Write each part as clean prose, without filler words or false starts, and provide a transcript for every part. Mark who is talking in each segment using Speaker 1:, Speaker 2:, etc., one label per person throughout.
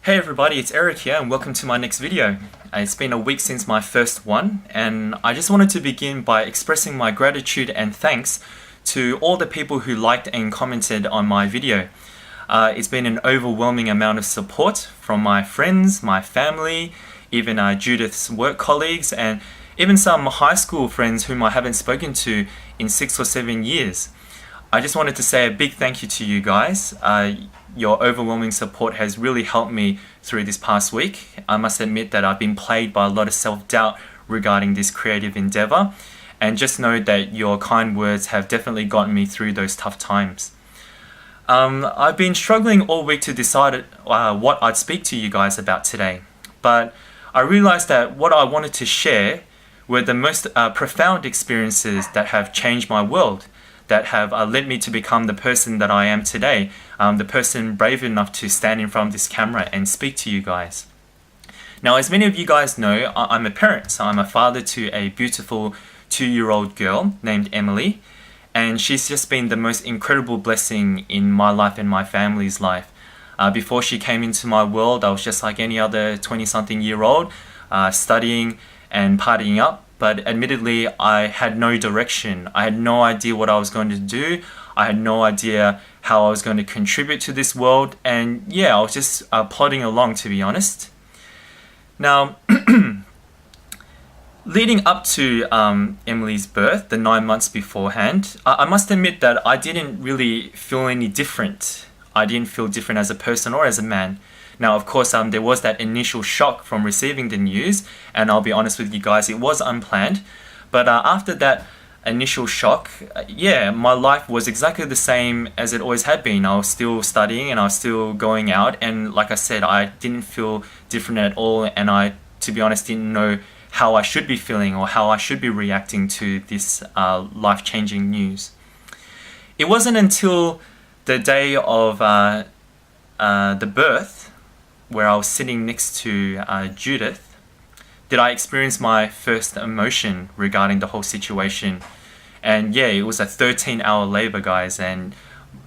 Speaker 1: Hey everybody, it's Eric here and welcome to my next video. It's been a week since my first one and I just wanted to begin by expressing my gratitude and thanks to all the people who liked and commented on my video. It's been an overwhelming amount of support from my friends, my family, even Judith's work colleagues and even some high school friends whom I haven't spoken to in 6 or 7 years. I just wanted to say a big thank you to you guys. Your overwhelming support has really helped me through this past week. I must admit that I've been plagued by a lot of self-doubt regarding this creative endeavor, and just know that your kind words have definitely gotten me through those tough times. I've been struggling all week to decide what I'd speak to you guys about today, but I realized that what I wanted to share were the most profound experiences that have changed my world, that have led me to become the person that I am today, the person brave enough to stand in front of this camera and speak to you guys. Now, as many of you guys know, I'm a parent, so I'm a father to a beautiful 2-year-old girl named Emily, and she's just been the most incredible blessing in my life and my family's life. Before she came into my world, I was just like any other 20-something-year-old, studying and partying up. But admittedly, I had no direction. I had no idea what I was going to do. I had no idea how I was going to contribute to this world. And yeah, I was just plodding along, to be honest. Now, leading up to Emily's birth, the 9 months beforehand, I must admit that I didn't really feel any different. I didn't feel different as a person or as a man. Now, of course, there was that initial shock from receiving the news, and I'll be honest with you guys, it was unplanned. But after that initial shock, yeah, my life was exactly the same as it always had been. I was still studying and I was still going out, and like I said, I didn't feel different at all, and I, to be honest, didn't know how I should be feeling or how I should be reacting to this life-changing news. It wasn't until the day of the birth, where I was sitting next to Judith, did I experience my first emotion regarding the whole situation. And yeah, it was a 13-hour labor, guys, and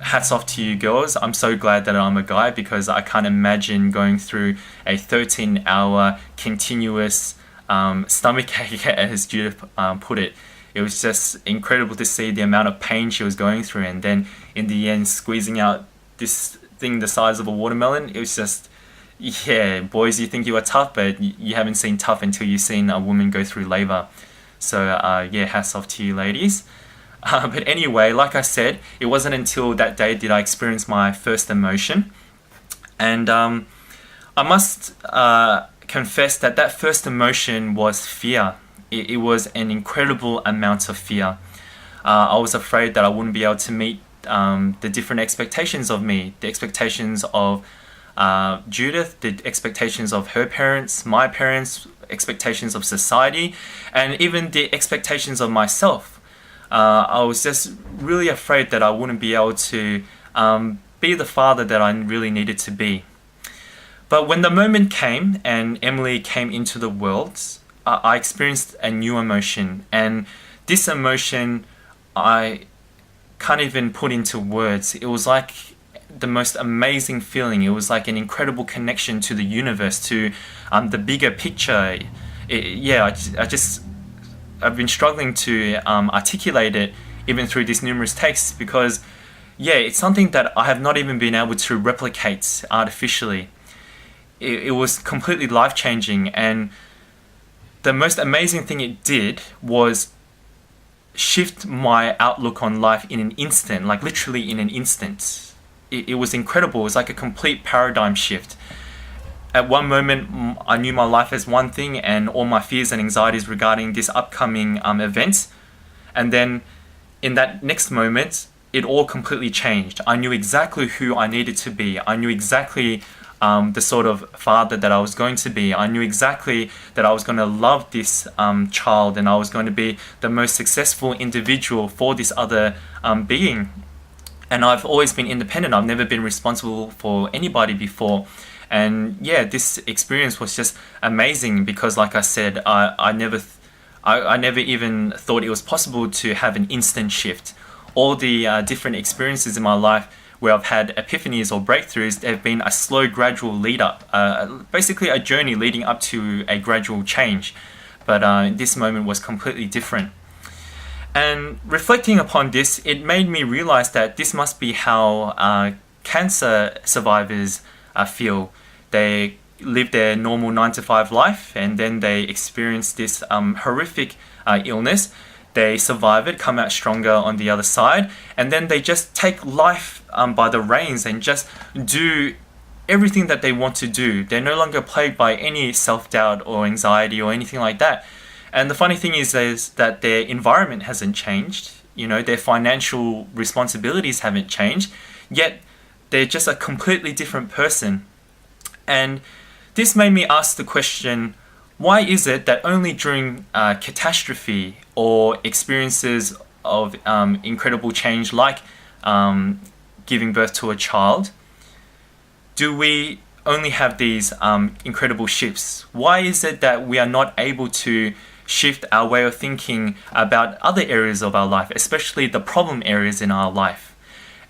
Speaker 1: hats off to you girls. I'm so glad that I'm a guy, because I can't imagine going through a 13-hour continuous stomachache, as Judith put it. It was just incredible to see the amount of pain she was going through, and then in the end squeezing out this thing the size of a watermelon. It was just, yeah, boys, you think you are tough, but you haven't seen tough until you've seen a woman go through labor. So yeah, hats off to you ladies. But anyway, like I said, it wasn't until that day did I experience my first emotion. And I must confess that that first emotion was fear. It was an incredible amount of fear. I was afraid that I wouldn't be able to meet the different expectations of me, the expectations of Judith, the expectations of her parents, my parents, expectations of society, and even the expectations of myself. I was just really afraid that I wouldn't be able to be the father that I really needed to be. But when the moment came and Emily came into the world, I experienced a new emotion, and this emotion I can't even put into words. It was like the most amazing feeling. It was like an incredible connection to the universe, to the bigger picture. I've been struggling to articulate it even through these numerous takes, because yeah, it's something that I have not even been able to replicate artificially. It was completely life-changing, and the most amazing thing it did was shift my outlook on life in an instant, like literally in an instant. It was incredible. It was like a complete paradigm shift. At one moment, I knew my life as one thing and all my fears and anxieties regarding this upcoming event. And then in that next moment, it all completely changed. I knew exactly who I needed to be. I knew exactly the sort of father that I was going to be. I knew exactly that I was going to love this child, and I was going to be the most successful individual for this other being. And I've always been independent. I've never been responsible for anybody before. And yeah, this experience was just amazing, because like I said, I never even thought it was possible to have an instant shift. All the different experiences in my life where I've had epiphanies or breakthroughs, they've been a slow, gradual lead up, basically a journey leading up to a gradual change. But this moment was completely different. And reflecting upon this, it made me realize that this must be how cancer survivors feel. They live their normal 9-to-5 life, and then they experience this horrific illness. They survive it, come out stronger on the other side, and then they just take life by the reins and just do everything that they want to do. They're no longer plagued by any self-doubt or anxiety or anything like that. And the funny thing is that their environment hasn't changed. You know, their financial responsibilities haven't changed, yet they're just a completely different person. And this made me ask the question, why is it that only during catastrophe or experiences of incredible change like giving birth to a child, do we only have these incredible shifts? Why is it that we are not able to shift our way of thinking about other areas of our life, especially the problem areas in our life?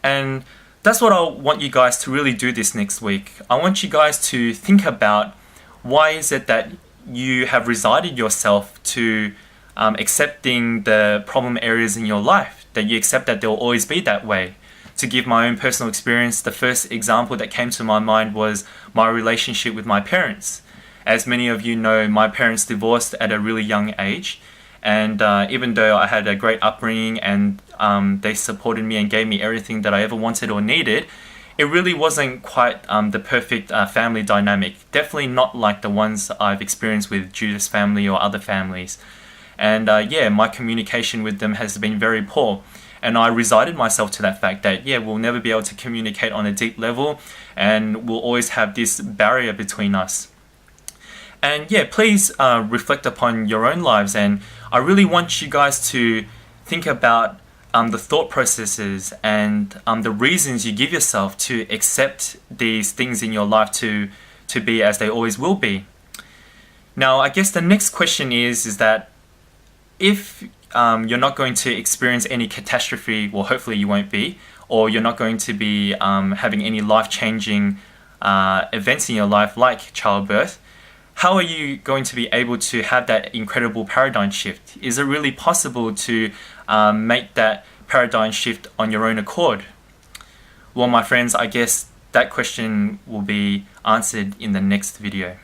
Speaker 1: And that's what I want you guys to really do this next week. I want you guys to think about, why is it that you have resided yourself to accepting the problem areas in your life, that you accept that they'll always be that way. To give my own personal experience, the first example that came to my mind was my relationship with my parents. As many of you know, my parents divorced at a really young age, and even though I had a great upbringing and they supported me and gave me everything that I ever wanted or needed, it really wasn't quite the perfect family dynamic. Definitely not like the ones I've experienced with Judith's family or other families. And yeah, my communication with them has been very poor. And I resigned myself to that fact that, yeah, we'll never be able to communicate on a deep level, and we'll always have this barrier between us. And yeah, please reflect upon your own lives, and I really want you guys to think about the thought processes and the reasons you give yourself to accept these things in your life to be as they always will be. Now, I guess the next question is that if you're not going to experience any catastrophe, well, hopefully you won't be, or you're not going to be having any life-changing events in your life like childbirth, how are you going to be able to have that incredible paradigm shift? Is it really possible to make that paradigm shift on your own accord? Well, my friends, I guess that question will be answered in the next video.